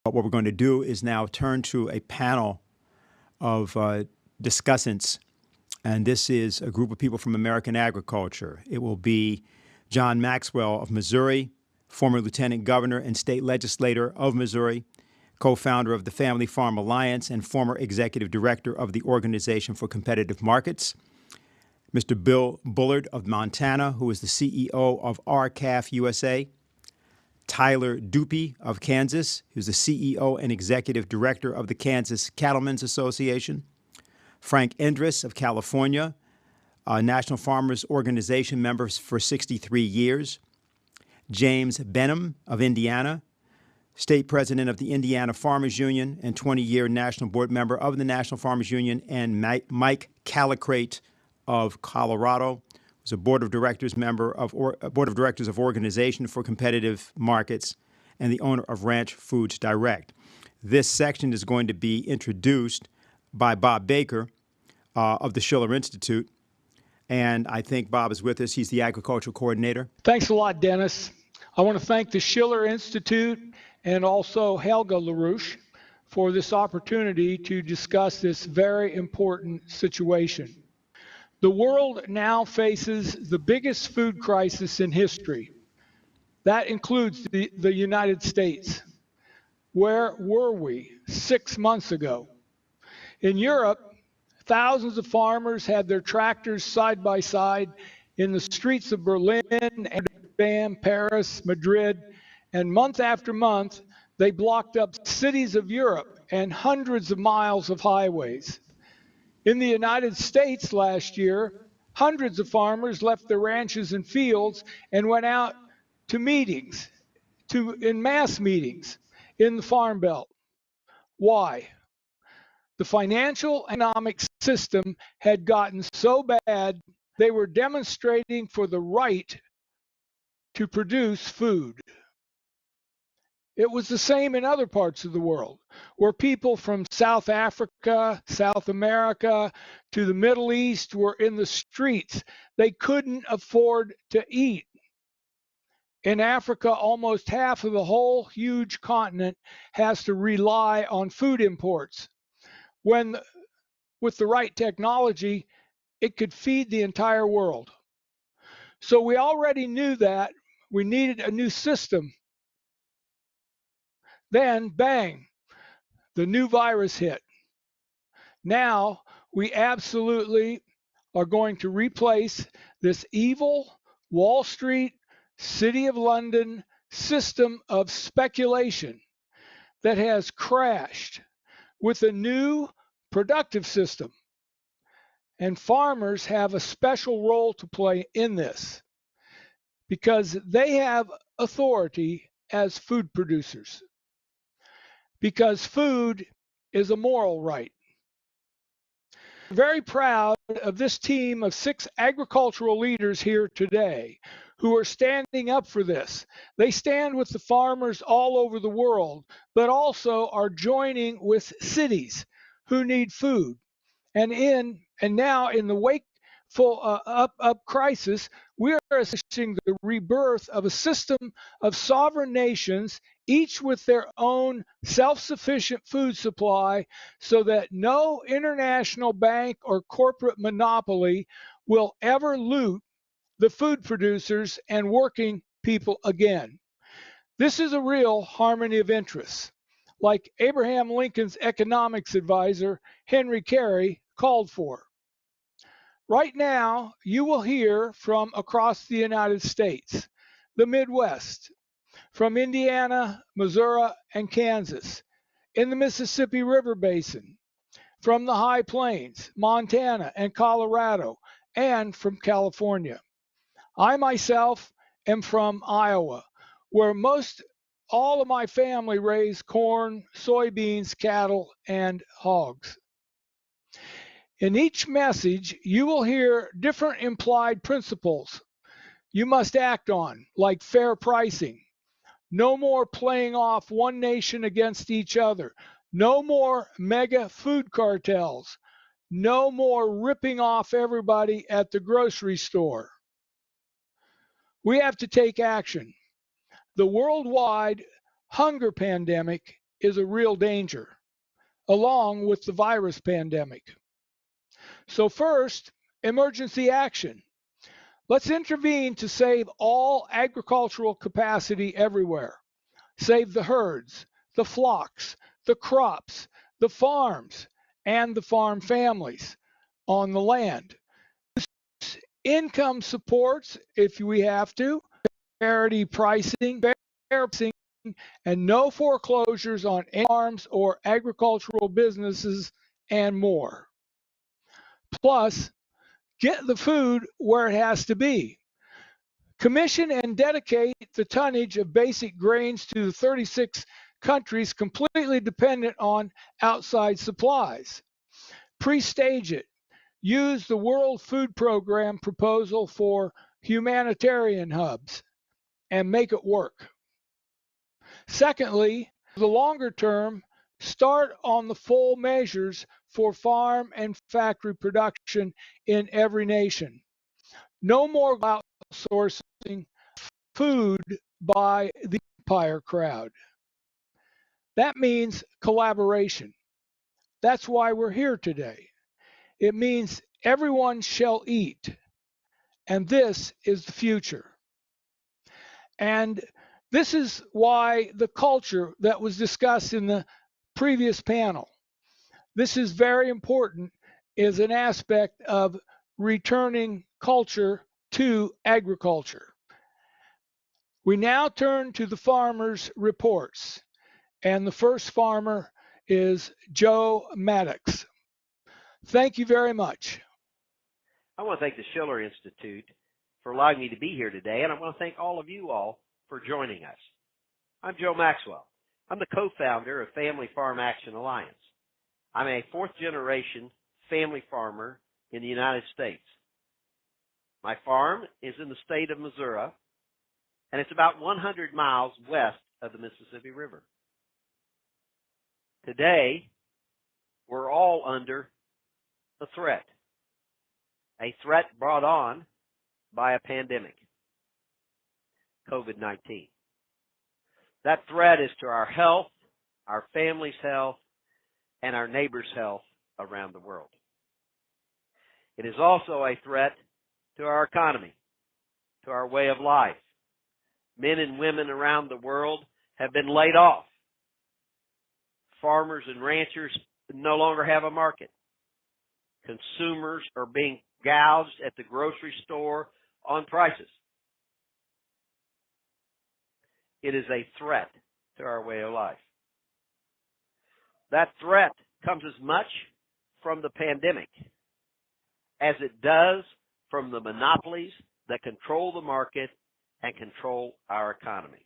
But what we're going to do is now turn to a panel of discussants, and this is a group of people from American agriculture. It will be John Maxwell of Missouri, former lieutenant governor and state legislator of Missouri, co-founder of the Family Farm Alliance and former executive director of the Organization for Competitive Markets. Mr. Bill Bullard of Montana, who is the CEO of RCAF USA. Tyler Dupy of Kansas, who's the CEO and executive director of the Kansas Cattlemen's Association. Frank Endres of California, National Farmers Organization member for 63 years. James Benham of Indiana, state president of the Indiana Farmers Union and 20-year national board member of the National Farmers Union. And Mike Callicrate of Colorado, who's a board of directors member of board of directors of Organization for Competitive Markets and the owner of Ranch Foods Direct. This section is going to be introduced by Bob Baker of the Schiller Institute. And I think Bob is with us. He's the agricultural coordinator. Thanks a lot, Dennis. I want to thank the Schiller Institute and also Helga LaRouche for this opportunity to discuss this very important situation. The world now faces the biggest food crisis in history. That includes the United States. Where were we 6 months ago? In Europe, thousands of farmers had their tractors side by side in the streets of Berlin, Amsterdam, Paris, Madrid, and month after month, they blocked up cities of Europe and hundreds of miles of highways. In the United States last year, hundreds of farmers left their ranches and fields and went out to meetings, in mass meetings in the Farm Belt. Why? The financial economic system had gotten so bad, they were demonstrating for the right to produce food. It was the same in other parts of the world, where people from South Africa, South America, to the Middle East were in the streets. They couldn't afford to eat. In Africa, almost half of the whole huge continent has to rely on food imports, when with the right technology, it could feed the entire world. So we already knew that we needed a new system. Then, bang, the new virus hit. Now, we absolutely are going to replace this evil Wall Street, City of London system of speculation that has crashed with a new productive system. And farmers have a special role to play in this because they have authority as food producers. Because food is a moral right. I'm very proud of this team of 6 agricultural leaders here today who are standing up for this. They stand with the farmers all over the world, but also are joining with cities who need food. And now in the wakeful up crisis, we are assisting the rebirth of a system of sovereign nations, each with their own self-sufficient food supply, so that no international bank or corporate monopoly will ever loot the food producers and working people again. This is a real harmony of interests, like Abraham Lincoln's economics advisor, Henry Carey, called for. Right now, you will hear from across the United States, the Midwest, from Indiana, Missouri, and Kansas, in the Mississippi River Basin, from the High Plains, Montana, and Colorado, and from California. I myself am from Iowa, where all of my family raise corn, soybeans, cattle, and hogs. In each message, you will hear different implied principles you must act on, like fair pricing. No more playing off one nation against each other. No more mega food cartels. No more ripping off everybody at the grocery store. We have to take action. The worldwide hunger pandemic is a real danger, along with the virus pandemic. So first, emergency action. Let's intervene to save all agricultural capacity everywhere. Save the herds, the flocks, the crops, the farms, and the farm families on the land. Income supports, if we have to, parity pricing, fair pricing, and no foreclosures on any farms or agricultural businesses and more. Plus, get the food where it has to be. Commission and dedicate the tonnage of basic grains to the 36 countries completely dependent on outside supplies. Pre-stage it. Use the World Food Program proposal for humanitarian hubs and make it work. Secondly, the longer term, start on the full measures for farm and factory production in every nation. No more outsourcing food by the empire crowd. That means collaboration. That's why we're here today. It means everyone shall eat, and this is the future. And this is why the culture that was discussed in the previous panel, this is very important, is an aspect of returning culture to agriculture. We now turn to the farmers' reports, and the first farmer is Joe Maddox. Thank you very much. I want to thank the Schiller Institute for allowing me to be here today, and I want to thank all of you all for joining us. I'm Joe Maxwell. I'm the co-founder of Family Farm Action Alliance. I'm a fourth-generation family farmer in the United States. My farm is in the state of Missouri, and it's about 100 miles west of the Mississippi River. Today, we're all under a threat brought on by a pandemic, COVID-19. That threat is to our health, our family's health, and our neighbors' health around the world. It is also a threat to our economy, to our way of life. Men and women around the world have been laid off. Farmers and ranchers no longer have a market. Consumers are being gouged at the grocery store on prices. It is a threat to our way of life. That threat comes as much from the pandemic as it does from the monopolies that control the market and control our economy.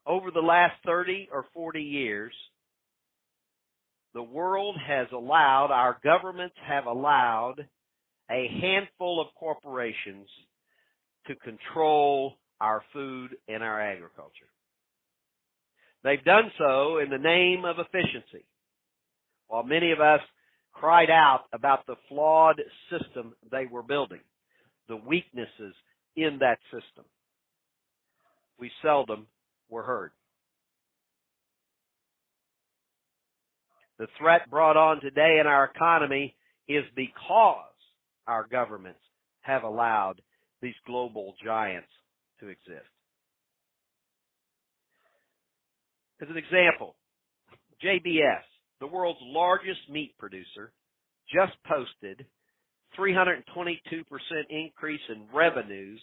Over the last 30 or 40 years, the world has allowed, our governments have allowed a handful of corporations to control our food and our agriculture. They've done so in the name of efficiency. While many of us cried out about the flawed system they were building, the weaknesses in that system, we seldom were heard. The threat brought on today in our economy is because our governments have allowed these global giants to exist. As an example, JBS, the world's largest meat producer, just posted 322% increase in revenues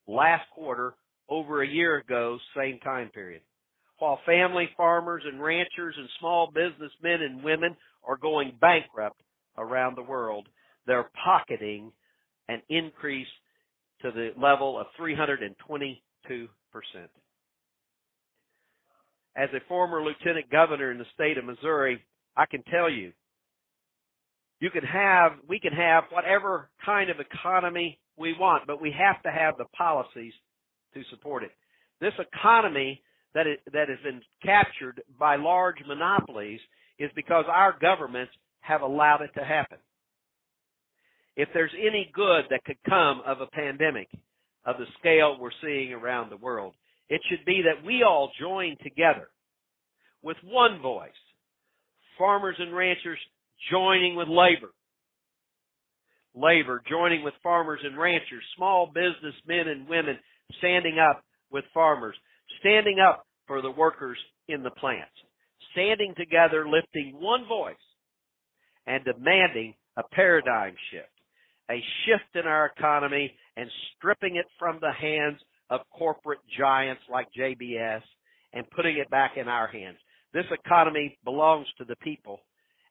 last quarter over a year ago, same time period. While family farmers and ranchers and small businessmen and women are going bankrupt around the world, they're pocketing an increase to the level of 322%. As a former lieutenant governor in the state of Missouri, I can tell you, we can have whatever kind of economy we want, but we have to have the policies to support it. This economy that has been captured by large monopolies is because our governments have allowed it to happen. If there's any good that could come of a pandemic of the scale we're seeing around the world, It should be that we all join together with one voice. Farmers and ranchers joining with labor. Labor joining with farmers and ranchers. Small business men and women standing up with farmers. Standing up for the workers in the plants. Standing together, lifting one voice and demanding a paradigm shift. A shift in our economy and stripping it from the hands of corporate giants like JBS and putting it back in our hands. This economy belongs to the people,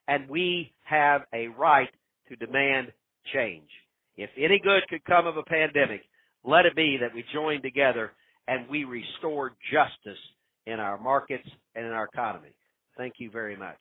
and we have a right to demand change. If any good could come of a pandemic, let it be that we join together and we restore justice in our markets and in our economy. Thank you very much.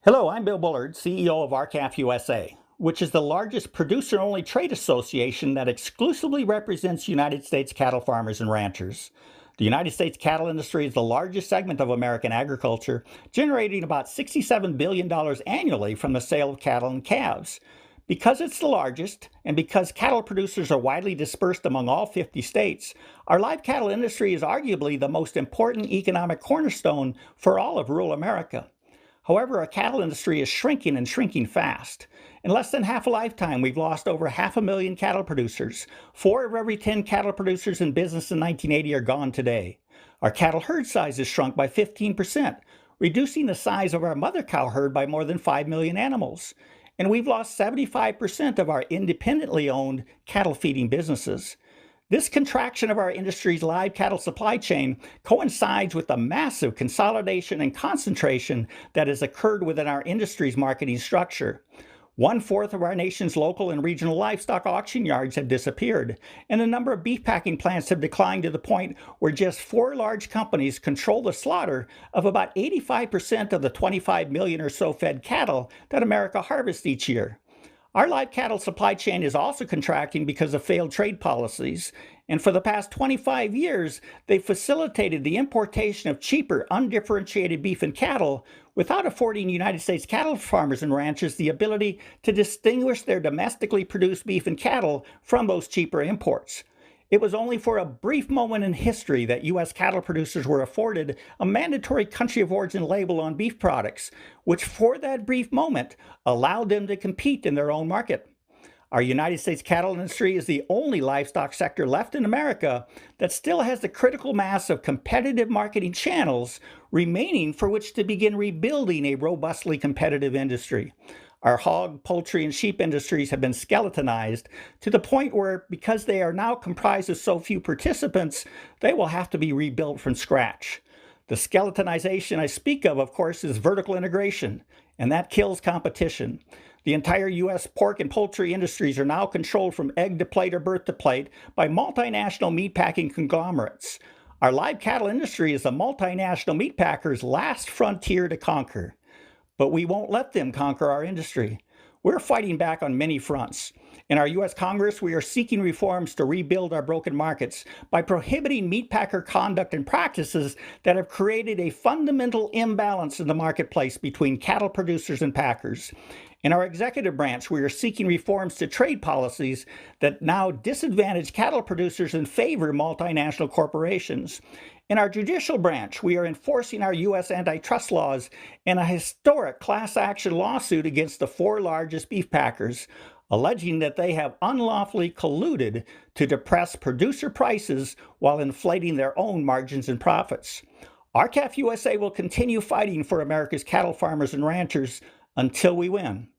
Hello, I'm Bill Bullard, CEO of RCAF USA, which is the largest producer-only trade association that exclusively represents United States cattle farmers and ranchers. The United States cattle industry is the largest segment of American agriculture, generating about $67 billion annually from the sale of cattle and calves. Because it's the largest, and because cattle producers are widely dispersed among all 50 states, our live cattle industry is arguably the most important economic cornerstone for all of rural America. However, our cattle industry is shrinking and shrinking fast. In less than half a lifetime, we've lost over 500,000 cattle producers. 4 of every 10 cattle producers in business in 1980 are gone today. Our cattle herd size has shrunk by 15%, reducing the size of our mother cow herd by more than 5 million animals. And we've lost 75% of our independently owned cattle feeding businesses. This contraction of our industry's live cattle supply chain coincides with the massive consolidation and concentration that has occurred within our industry's marketing structure. 1/4 of our nation's local and regional livestock auction yards have disappeared, and the number of beef packing plants have declined to the point where just 4 large companies control the slaughter of about 85% of the 25 million or so fed cattle that America harvests each year. Our live cattle supply chain is also contracting because of failed trade policies, and for the past 25 years, they've facilitated the importation of cheaper, undifferentiated beef and cattle without affording United States cattle farmers and ranchers the ability to distinguish their domestically produced beef and cattle from those cheaper imports. It was only for a brief moment in history that U.S. cattle producers were afforded a mandatory country of origin label on beef products, which for that brief moment allowed them to compete in their own market. Our United States cattle industry is the only livestock sector left in America that still has the critical mass of competitive marketing channels remaining for which to begin rebuilding a robustly competitive industry. Our hog, poultry, and sheep industries have been skeletonized to the point where, because they are now comprised of so few participants, they will have to be rebuilt from scratch. The skeletonization I speak of course, is vertical integration, and that kills competition. The entire U.S. pork and poultry industries are now controlled from egg to plate or birth to plate by multinational meatpacking conglomerates. Our live cattle industry is the multinational meatpackers' last frontier to conquer. But we won't let them conquer our industry. We're fighting back on many fronts. In our U.S. Congress, we are seeking reforms to rebuild our broken markets by prohibiting meatpacker conduct and practices that have created a fundamental imbalance in the marketplace between cattle producers and packers. In our executive branch, we are seeking reforms to trade policies that now disadvantage cattle producers and favor multinational corporations. In our judicial branch, we are enforcing our U.S. antitrust laws in a historic class action lawsuit against the 4 largest beef packers, alleging that they have unlawfully colluded to depress producer prices while inflating their own margins and profits. RCAF USA will continue fighting for America's cattle farmers and ranchers until we win.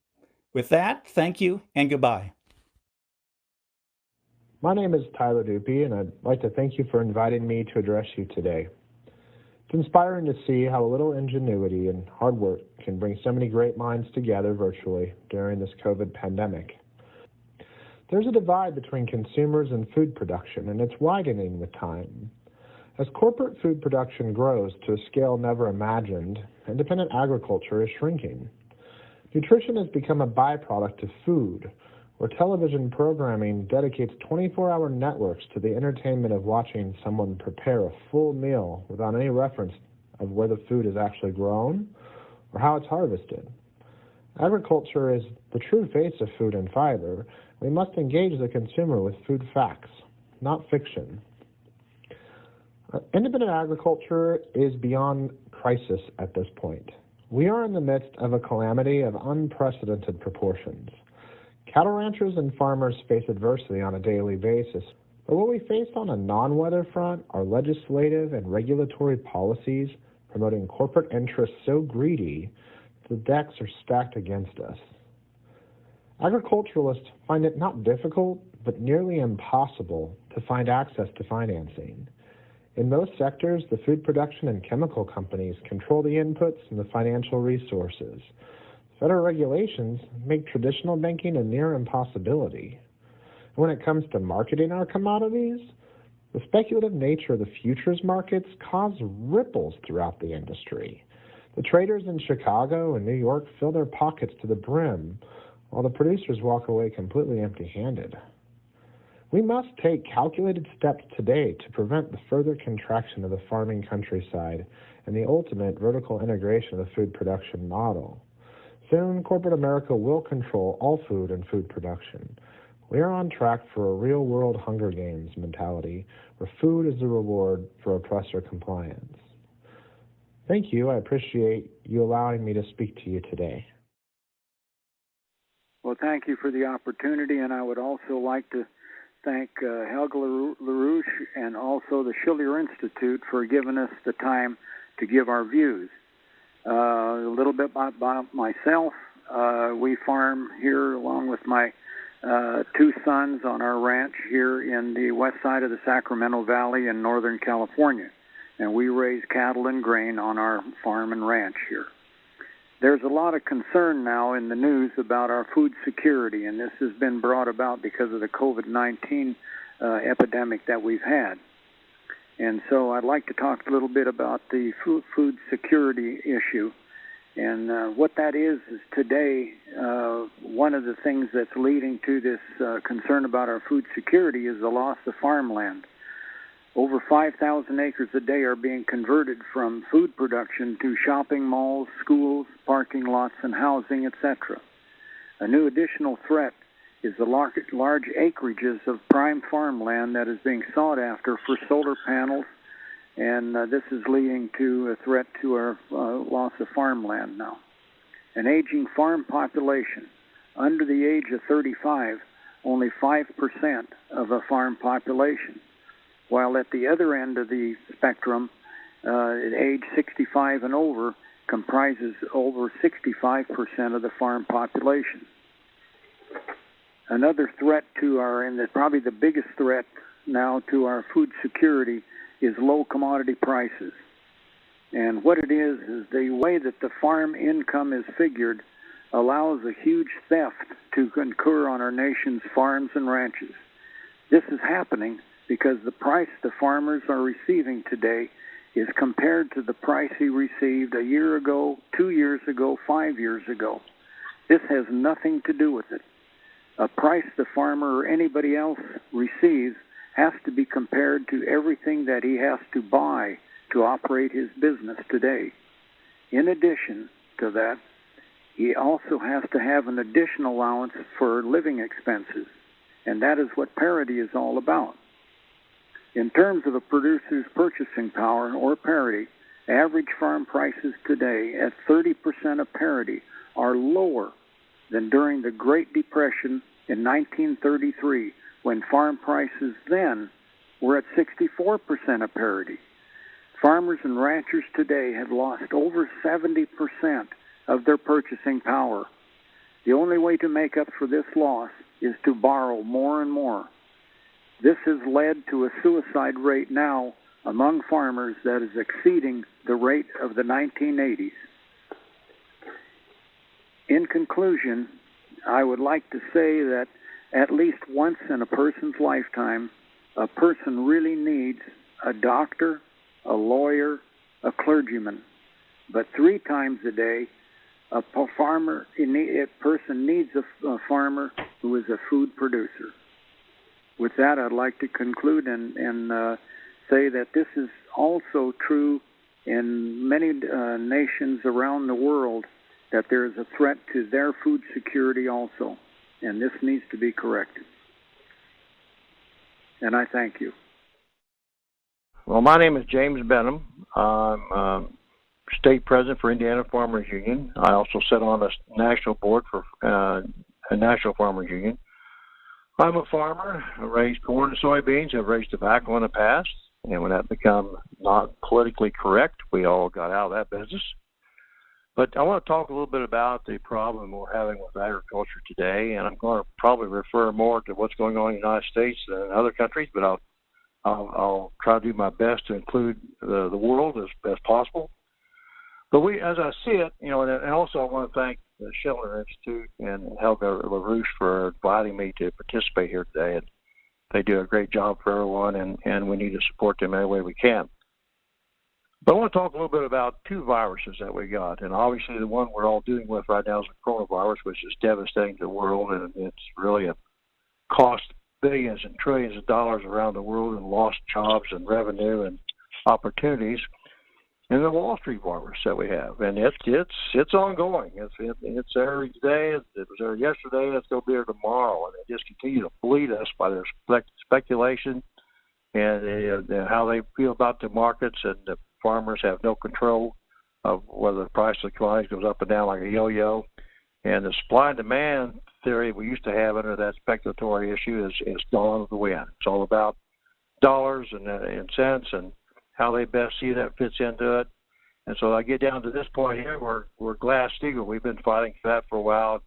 With that, thank you and goodbye. My name is Tyler Dupy, and I'd like to thank you for inviting me to address you today. It's inspiring to see how a little ingenuity and hard work can bring so many great minds together virtually during this COVID pandemic. There's a divide between consumers and food production, and it's widening with time. As corporate food production grows to a scale never imagined, independent agriculture is shrinking. Nutrition has become a byproduct of food, where television programming dedicates 24-hour networks to the entertainment of watching someone prepare a full meal without any reference of where the food is actually grown or how it's harvested. Agriculture is the true face of food and fiber. We must engage the consumer with food facts, not fiction. Independent agriculture is beyond crisis at this point. We are in the midst of a calamity of unprecedented proportions. Cattle ranchers and farmers face adversity on a daily basis, but what we face on a non-weather front are legislative and regulatory policies promoting corporate interests so greedy the decks are stacked against us. Agriculturalists find it not difficult, but nearly impossible to find access to financing. In most sectors, the food production and chemical companies control the inputs and the financial resources. Federal regulations make traditional banking a near impossibility. When it comes to marketing our commodities, the speculative nature of the futures markets cause ripples throughout the industry. The traders in Chicago and New York fill their pockets to the brim, while the producers walk away completely empty-handed. We must take calculated steps today to prevent the further contraction of the farming countryside and the ultimate vertical integration of the food production model. Soon, corporate America will control all food and food production. We are on track for a real-world Hunger Games mentality, where food is the reward for oppressor compliance. Thank you. I appreciate you allowing me to speak to you today. Well, thank you for the opportunity, and I would also like to thank Helga LaRouche and also the Schiller Institute for giving us the time to give our views. A little bit about myself. We farm here along with my two sons on our ranch here in the west side of the Sacramento Valley in Northern California. And we raise cattle and grain on our farm and ranch here. There's a lot of concern now in the news about our food security, and this has been brought about because of the COVID-19 epidemic that we've had. And so I'd like to talk a little bit about the food security issue. And what that is today, one of the things that's leading to this concern about our food security is the loss of farmland. Over 5,000 acres a day are being converted from food production to shopping malls, schools, parking lots, and housing, etc. A new additional threat is the large acreages of prime farmland that is being sought after for solar panels, and this is leading to a threat to our loss of farmland now. An aging farm population. Under the age of 35, only 5% of a farm population. While at the other end of the spectrum, age 65 and over comprises over 65% of the farm population. Another threat to our, and probably the biggest threat now to our food security, is low commodity prices. And what it is the way that the farm income is figured allows a huge theft to occur on our nation's farms and ranches. This is happening because the price the farmers are receiving today is compared to the price he received a year ago, 2 years ago, 5 years ago. This has nothing to do with it. A price the farmer or anybody else receives has to be compared to everything that he has to buy to operate his business today. In addition to that, he also has to have an additional allowance for living expenses, and that is what parity is all about. In terms of a producer's purchasing power or parity, average farm prices today at 30% of parity are lower than during the Great Depression in 1933, when farm prices then were at 64% of parity. Farmers and ranchers today have lost over 70% of their purchasing power. The only way to make up for this loss is to borrow more and more. This has led to a suicide rate now among farmers that is exceeding the rate of the 1980s. In conclusion, I would like to say that at least once in a person's lifetime, a person really needs a doctor, a lawyer, a clergyman. But 3 times a day, a person needs a farmer who is a food producer. With that, I'd like to conclude and say that this is also true in many nations around the world, that there is a threat to their food security also, and this needs to be corrected. And I thank you. Well, my name is James Benham. I'm state president for Indiana Farmers Union. I also sit on the national board for a National Farmers Union. I'm a farmer. I raised corn and soybeans. I've raised tobacco in the past. And when that became not politically correct, we all got out of that business. But I want to talk a little bit about the problem we're having with agriculture today. And I'm going to probably refer more to what's going on in the United States than in other countries, but I'll try to do my best to include the world as best possible. But as I see it, and also I want to thank the Schiller Institute and Helga LaRouche for inviting me to participate here today. And they do a great job for everyone, and we need to support them any way we can. But I want to talk a little bit about two viruses that we got. And obviously the one we're all dealing with right now is the coronavirus, which is devastating to the world, and it's really cost billions and trillions of dollars around the world and lost jobs and revenue and opportunities. And the Wall Street virus that we have, and it's ongoing. It's there today. It was there yesterday. It's going to be there tomorrow, and they just continue to bleed us by their speculation and how they feel about the markets. And the farmers have no control of whether the price of the commodities goes up and down like a yo-yo. And the supply and demand theory we used to have under that speculatory issue is gone with the wind. It's all about dollars and cents and how they best see that fits into it. And so I get down to this point here where we're Glass-Steagall. We've been fighting for that for a while.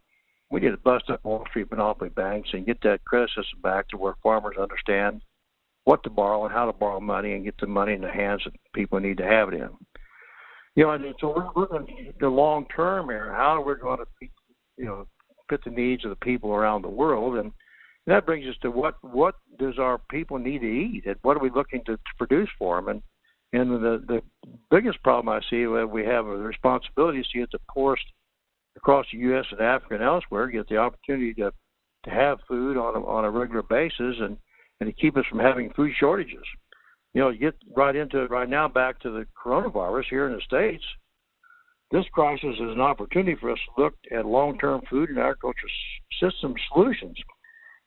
We need to bust up Wall Street monopoly banks and get that credit system back to where farmers understand what to borrow and how to borrow money and get the money in the hands that people need to have it in. And so we're looking at the long term here. How are we going to, fit the needs of the people around the world? And that brings us to what does our people need to eat, and what are we looking to produce for them? And the biggest problem I see we have a responsibility to see it the poorest across the U.S. and Africa and elsewhere get the opportunity to have food on a regular basis and to keep us from having food shortages. You get right into it right now, back to the coronavirus here in the States. This crisis is an opportunity for us to look at long-term food and agriculture system solutions.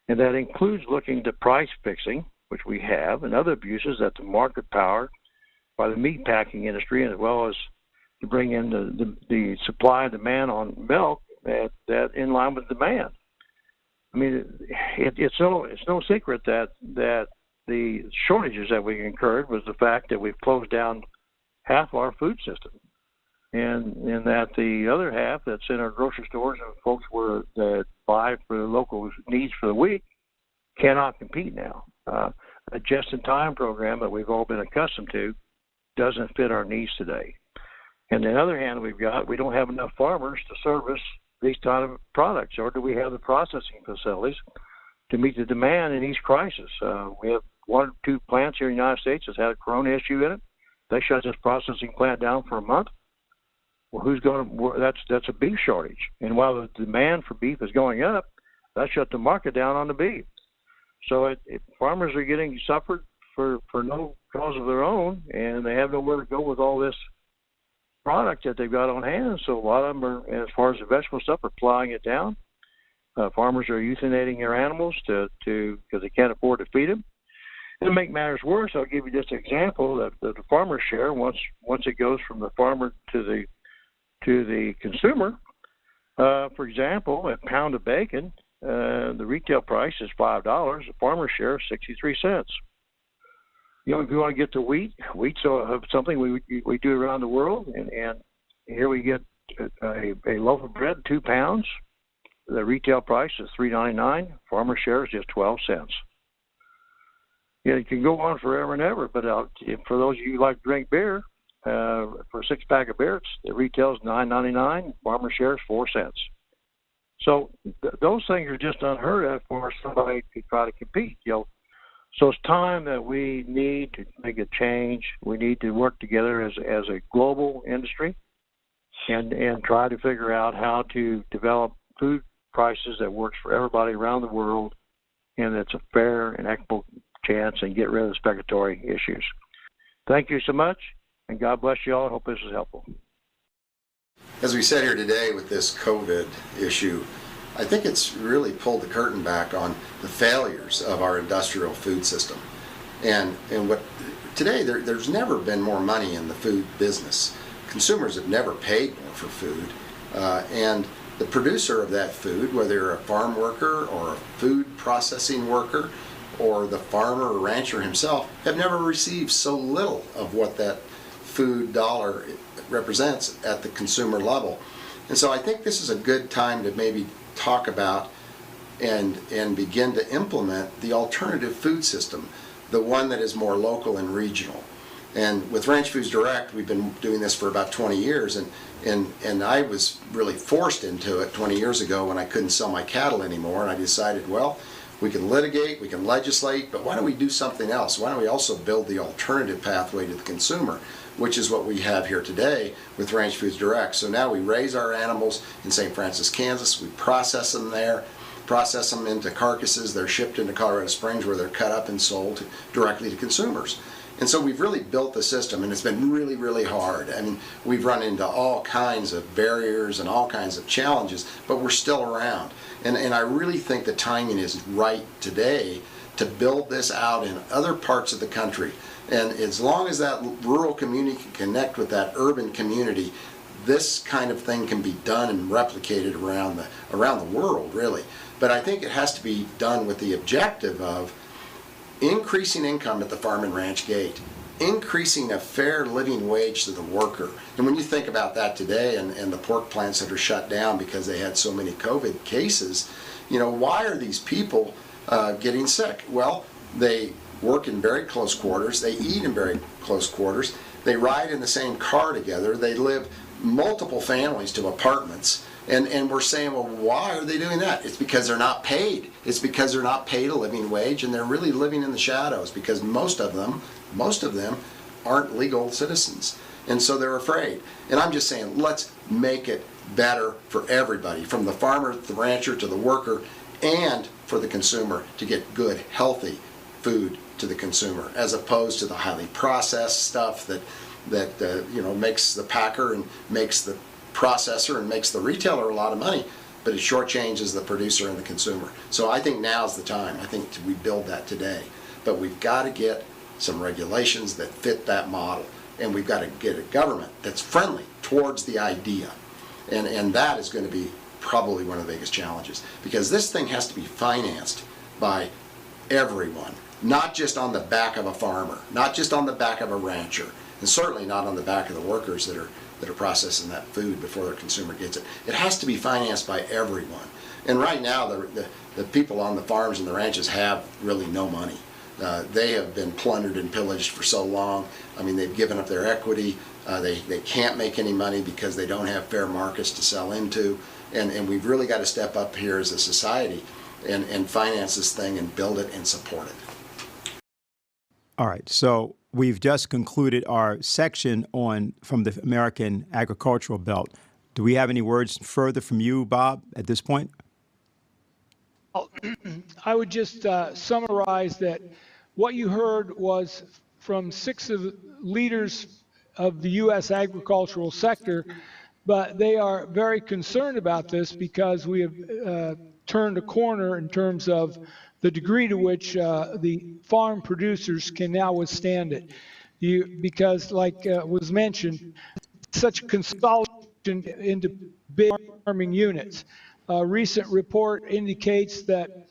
And that includes looking to price fixing, which we have, and other abuses that the market power by the meat packing industry, as well as to bring in the supply and demand on milk that in line with demand. I mean, it's no secret that the shortages that we incurred was the fact that we've closed down half our food system, and that the other half that's in our grocery stores and folks that buy for the local needs for the week cannot compete now. A just-in-time program that we've all been accustomed to doesn't fit our needs today. And on the other hand, we don't have enough farmers to service these kind of products, or do we have the processing facilities to meet the demand in each crisis? We have 1 or 2 plants here in the United States that's had a corona issue in it. They shut this processing plant down for a month. Well, that's a beef shortage. And while the demand for beef is going up, that shut the market down on the beef. So farmers are getting suffered for no cause of their own, and they have nowhere to go with all this product that they've got on hand. So a lot of them are, as far as the vegetable stuff, are flying it down. Farmers are euthanating their animals because they can't afford to feed them. And to make matters worse, I'll give you just an example that the farmer's share, once it goes from the farmer to the consumer. For example, a pound of bacon, the retail price is $5. The farmer's share is 63 cents. If you want to get to wheat's something we do around the world, and here we get a loaf of bread, 2 pounds. The retail price is $3.99. Farmer's share is just 12 cents. It can go on forever and ever, but for those of you who like to drink beer, for a 6-pack of beer, the retail is $9.99. Farmer's share is 4 cents. So those things are just unheard of for somebody to try to compete. So it's time that we need to make a change. We need to work together as a global industry and try to figure out how to develop food prices that works for everybody around the world, and that's a fair and equitable chance, and get rid of the speculatory issues. Thank you so much, and God bless you all. I hope this is helpful. As we sit here today with this COVID issue, I think it's really pulled the curtain back on the failures of our industrial food system. And what today there's never been more money in the food business. Consumers have never paid more for food, and the producer of that food, whether you're a farm worker or a food processing worker or the farmer or rancher himself, have never received so little of what that food dollar represents at the consumer level. And so I think this is a good time to maybe talk about and begin to implement the alternative food system, the one that is more local and regional. And with Ranch Foods Direct, we've been doing this for about 20 years, and I was really forced into it 20 years ago when I couldn't sell my cattle anymore, and I decided, well, we can litigate, we can legislate, but why don't we do something else? Why don't we also build the alternative pathway to the consumer, which is what we have here today with Ranch Foods Direct. So now we raise our animals in St. Francis, Kansas, we process them there, process them into carcasses, they're shipped into Colorado Springs where they're cut up and sold directly to consumers. And so we've really built the system, and it's been really, really hard. I mean, we've run into all kinds of barriers and all kinds of challenges, but we're still around. And I really think the timing is right today to build this out in other parts of the country. And as long as that rural community can connect with that urban community, this kind of thing can be done and replicated around the world, really. But I think it has to be done with the objective of increasing income at the farm and ranch gate, increasing a fair living wage to the worker. And when you think about that today and the pork plants that are shut down because they had so many COVID cases, you know, why are these people getting sick? Well, they work in very close quarters, they eat in very close quarters, they ride in the same car together, they live multiple families to apartments. And we're saying, well, why are they doing that? It's because they're not paid. It's because they're not paid a living wage, and they're really living in the shadows because most of them aren't legal citizens. And so they're afraid. And I'm just saying, let's make it better for everybody, from the farmer, the rancher, to the worker, and for the consumer to get good, healthy food to the consumer, as opposed to the highly processed stuff that you know, makes the packer and makes the processor and makes the retailer a lot of money, but it shortchanges the producer and the consumer. So I think now's the time. I think we build that today. But we've got to get some regulations that fit that model, and we've got to get a government that's friendly towards the idea. And that is going to be probably one of the biggest challenges, because this thing has to be financed by everyone, not just on the back of a farmer, not just on the back of a rancher, and certainly not on the back of the workers that are processing that food before the consumer gets it. It has to be financed by everyone. And right now, the people on the farms and the ranches have really no money. They have been plundered and pillaged for so long. I mean, they've given up their equity. They can't make any money because they don't have fair markets to sell into. And we've really got to step up here as a society and finance this thing and build it and support it. All right, so we've just concluded our section from the American agricultural belt. Do we have any words further from you, Bob, at this point? I would just summarize that what you heard was from 6 of the leaders of the U.S. agricultural sector, but they are very concerned about this because we have turned a corner in terms of the degree to which the farm producers can now withstand it. Because, like was mentioned, such a consolidation into big farming units. A recent report indicates that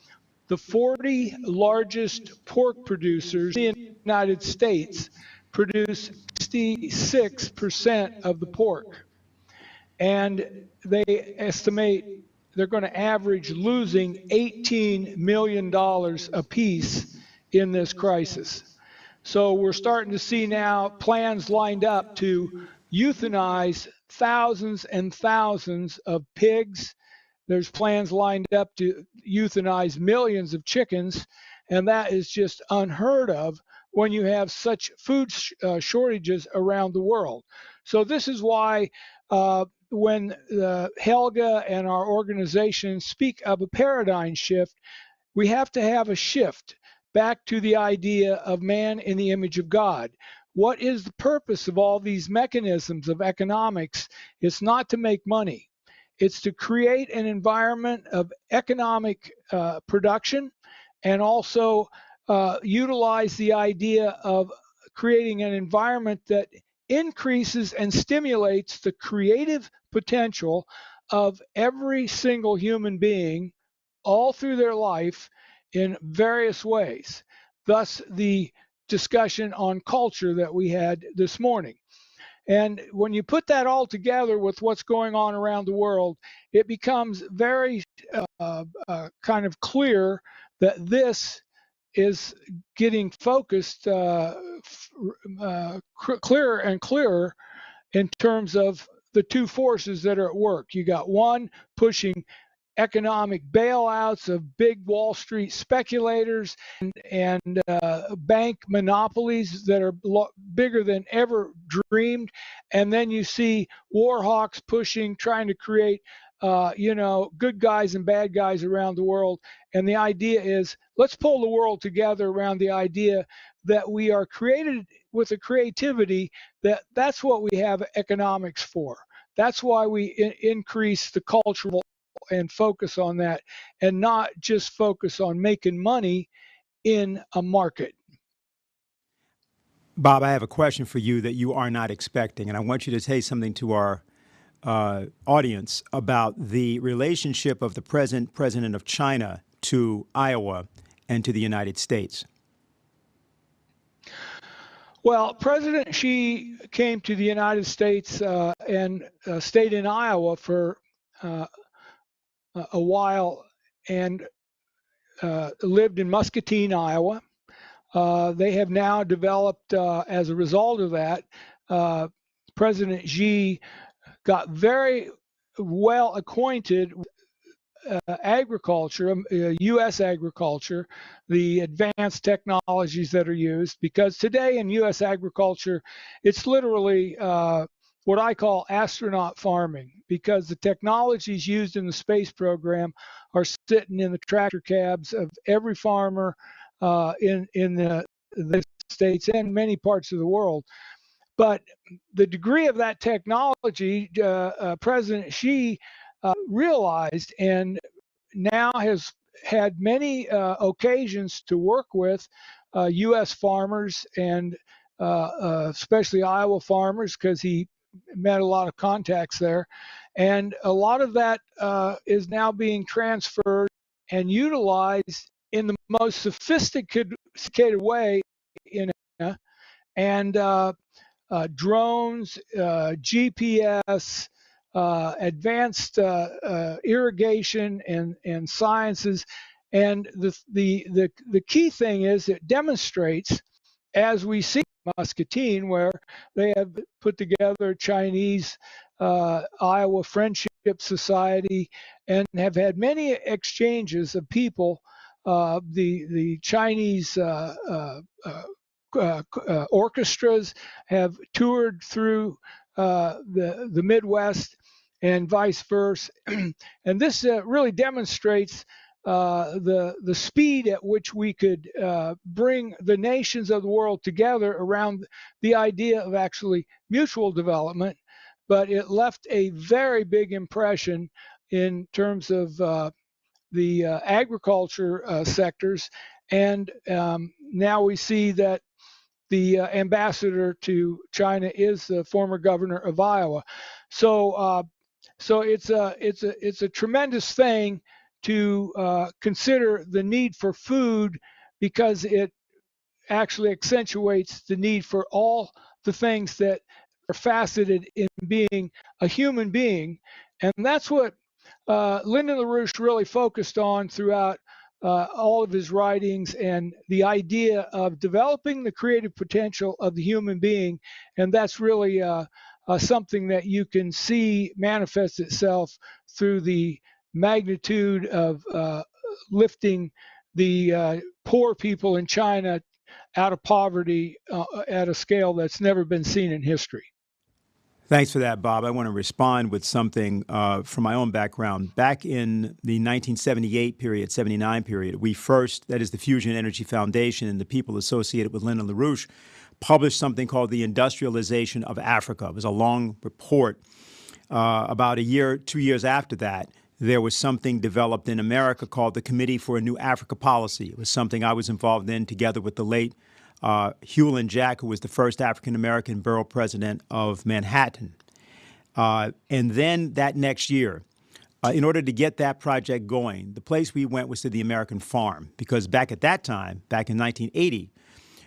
the 40 largest pork producers in the United States produce 66% of the pork. And they estimate they're going to average losing $18 million apiece in this crisis. So we're starting to see now plans lined up to euthanize thousands and thousands of pigs. There's plans lined up to euthanize millions of chickens, and that is just unheard of when you have such food shortages around the world. So this is why when Helga and our organization speak of a paradigm shift, we have to have a shift back to the idea of man in the image of God. What is the purpose of all these mechanisms of economics? It's not to make money. It's to create an environment of economic production and also utilize the idea of creating an environment that increases and stimulates the creative potential of every single human being all through their life in various ways. Thus, the discussion on culture that we had this morning. And when you put that all together with what's going on around the world, it becomes very kind of clear that this is getting focused clearer and clearer in terms of the two forces that are at work. You got one pushing economic bailouts of big Wall Street speculators and bank monopolies that are bigger than ever dreamed. And then you see war hawks pushing, trying to create, good guys and bad guys around the world. And the idea is, let's pull the world together around the idea that we are created with a creativity that's what we have economics for. That's why we increase the cultural and focus on that, and not just focus on making money in a market. Bob, I have a question for you that you are not expecting, and I want you to say something to our audience about the relationship of the present president of China to Iowa and to the United States. Well, President Xi came to the United States and stayed in Iowa for a while and lived in Muscatine, Iowa. They have now developed, as a result of that, President Xi got very well acquainted with agriculture, U.S. agriculture, the advanced technologies that are used, because today in U.S. agriculture, it's literally what I call astronaut farming, because the technologies used in the space program are sitting in the tractor cabs of every farmer in the States and many parts of the world. But the degree of that technology, President Xi realized, and now has had many occasions to work with U.S. farmers and especially Iowa farmers, because he met a lot of contacts there. And a lot of that is now being transferred and utilized in the most sophisticated way in China. And drones, GPS, advanced irrigation and sciences. And the key thing is it demonstrates, as we see in Muscatine, where they have put together Chinese Iowa Friendship Society and have had many exchanges of people. The Chinese orchestras have toured through the Midwest and vice versa. And this really demonstrates the speed at which we could bring the nations of the world together around the idea of actually mutual development. But it left a very big impression in terms of the agriculture sectors. And now we see that the ambassador to China is the former governor of Iowa. So it's a tremendous thing to consider the need for food, because it actually accentuates the need for all the things that are faceted in being a human being. And that's what Lyndon LaRouche really focused on throughout all of his writings, and the idea of developing the creative potential of the human being. And that's really something that you can see manifest itself through the magnitude of lifting the poor people in China out of poverty at a scale that's never been seen in history. Thanks for that, Bob. I want to respond with something from my own background. Back in the 1978 period, 79 period, we first, that is the Fusion Energy Foundation and the people associated with Lyndon LaRouche, published something called The Industrialization of Africa. It was a long report. About a year, 2 years after that, there was something developed in America called the Committee for a New Africa Policy. It was something I was involved in together with the late Hewlin Jack, who was the first African-American borough president of Manhattan. And then that next year, in order to get that project going, the place we went was to the American farm, because back at that time, back in 1980,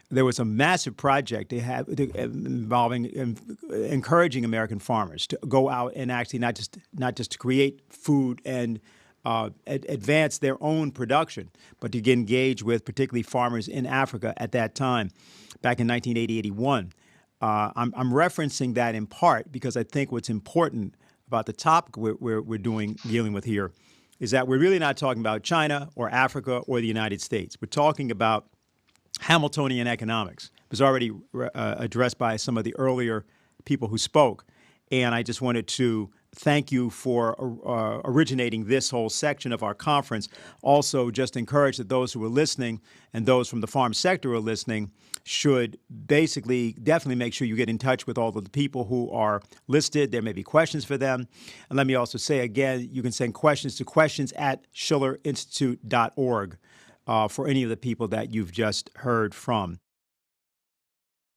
there was a massive project they had involving encouraging American farmers to go out and actually not just to create food and advance their own production, but to get engaged with particularly farmers in Africa at that time, back in 1980-81. I'm referencing that in part because I think what's important about the topic we're dealing with here is that we're really not talking about China or Africa or the United States. We're talking about Hamiltonian economics. It was already addressed by some of the earlier people who spoke, and I just wanted to thank you for originating this whole section of our conference. Also, just encourage that those who are listening and those from the farm sector who are listening should definitely make sure you get in touch with all of the people who are listed. There may be questions for them. And let me also say again, you can send questions to questions@schillerinstitute.org for any of the people that you've just heard from.